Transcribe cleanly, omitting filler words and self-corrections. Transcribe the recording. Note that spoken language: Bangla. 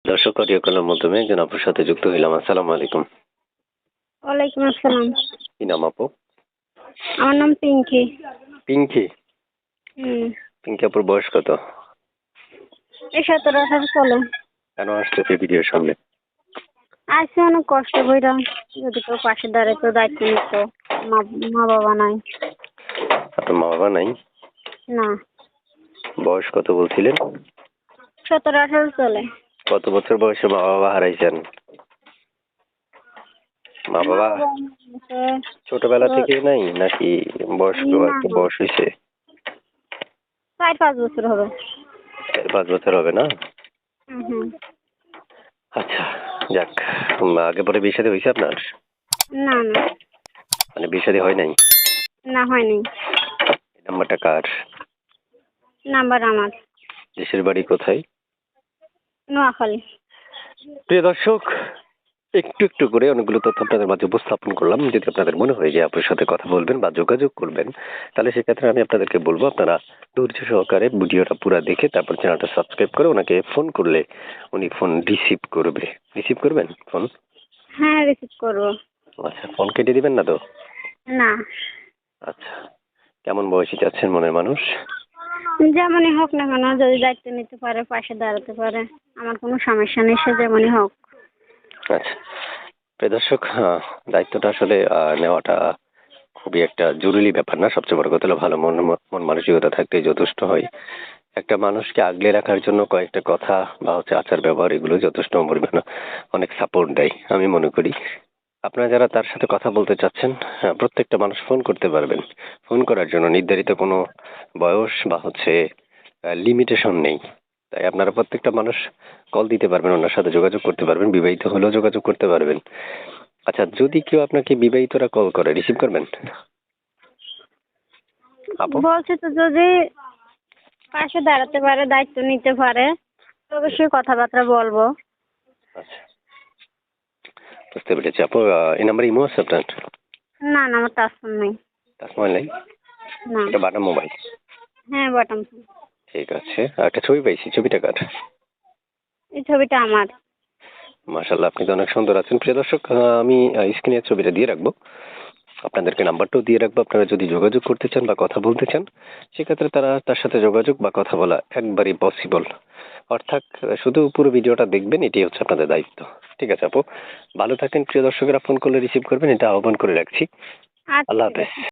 দর্শক অডিও কলের মাধ্যমে একজন আপুর সাথে যুক্ত হইলাম। আসসালামু আলাইকুম। ওয়ালাইকুম আসসালাম। কি নাম আপু? আমার নাম পিঙ্কি। পিঙ্কি। হুম। পিঙ্কি আপুর বয়স কত? এই 17-18 চলে। কেন আসতেছে ভিডিওর সামনে? আইসি অনেক কষ্ট কইরা, যদি কেউ পাশে দাঁড়াইতো, দায়িত্ব নিত। মা বাবা নাই। আপনার মা বাবা নাই? না। বয়স কত বলছিলেন? 17-18 চলে। কত বছর বয়সে মা বাবা হারাইছেন? মা বাবা ছোটবেলা থেকেই নাই নাকি বয়স্ক একটা বয়স হয়েছে? 4-5 বছর হবে। 4-5 বছর হবে না? হুম। আচ্ছা, যাক। আগে পরে বিয়ে শাদী হয়েছে আপনার? না না। মানে বিয়ে শাদী হয় নাই? না, হয়নি। এই নাম্বারটা কার? নাম্বার আমার। দেশের বাড়ি কোথায়? নোয়াখালী। প্রিয় দর্শক, একটু একটু করে অনেকগুলো তথ্য আপনাদের মাঝে উপস্থাপন করলাম। যদি আপনাদের মনে হয় যে আপনার সাথে কথা বলবেন বা যোগাযোগ করবেন, তাহলে সেক্ষেত্রে আমি আপনাদেরকে বলবো আপনারা ধৈর্য সহকারে ভিডিওটা পুরো দেখে তারপর চ্যানেলটা সাবস্ক্রাইব করে ওনাকে ফোন করলে উনি ফোন রিসিভ করবে। রিসিভ করবেন ফোন? হ্যাঁ, রিসিভ করবো। আচ্ছা, ফোন কেটে দিবেন না তো? না। আচ্ছা, কেমন বয়সী চাচ্ছেন মনের মানুষ? যেমনই হোক না কেন, যদি দায়িত্ব নিতে পারে, পাশে দাঁড়াতে পারে, আমার কোনো সমস্যা নেই, সে যেমনই হোক। আচ্ছা, প্রিয় দর্শক, দায়িত্বটা আসলে নেওয়াটা খুবই একটা জরুরি ব্যাপার না? সবচেয়ে বড় কথা হলো ভালো মন মানসিকতা থাকতেই যথেষ্ট হয়। একটা মানুষকে আগলে রাখার জন্য কয়েকটা কথা বা আচার ব্যবহার এগুলো যথেষ্ট পরিমাণে অনেক সাপোর্ট দেয় আমি মনে করি। আপনারা যারা তার সাথে কথা বলতে চাচ্ছেন, প্রত্যেকটা মানুষ ফোন করতে পারবেন। ফোন করার জন্য নির্ধারিত কোনো বয়স বা লিমিটেশন নেই। তাই আপনারা প্রত্যেকটা মানুষ কল দিতে পারবেন, ওনার সাথে যোগাযোগ করতে পারবেন, বিবাহিত হলেও যোগাযোগ করতে পারবেন। আচ্ছা, যদি কেউ আপনাকে বিবাহিতরা কল করে রিসিভ করবেন? আপু? বলছে তো, যদি পাশে দাঁড়াতে পারে, দায়িত্ব নিতে পারে, অবশ্যই কথাবার্তা বলবো। আচ্ছা, বুঝতে পেরেছি আপু। এই নাম্বারে ইমো আছে আপনার? না না, আমার টাচ ফোন নেই। টাচ মোবাইল নেই? না। এটা বাটন মোবাইল? হ্যাঁ, বটম ফোন। ঠিক আছে। আর একটা ছবি পাইছি, ছবিটা কার? এই ছবিটা আমার। মাশাআল্লাহ, আপনি তো অনেক সুন্দর আছেন। প্রিয় দর্শক, আমি স্ক্রিনে ছবিটা দিয়ে রাখবো, আপনাদেরকে নাম্বারটাও দিয়ে রাখবো। আপনারা যদি যোগাযোগ করতে চান বা কথা বলতে চান, সেক্ষেত্রে তার সাথে যোগাযোগ বা কথা বলা একবারই পসিবল। অর্থাৎ শুধু পুরো ভিডিওটা দেখবেন, এটাই হচ্ছে আপনাদের দায়িত্ব। ঠিক আছে আপু, ভালো থাকেন। প্রিয় দর্শকেরা ফোন করলে রিসিভ করবেন, এটা আহ্বান করে রাখছি। আচ্ছা, আল্লাহ ঠিক হাফেজ। আছে।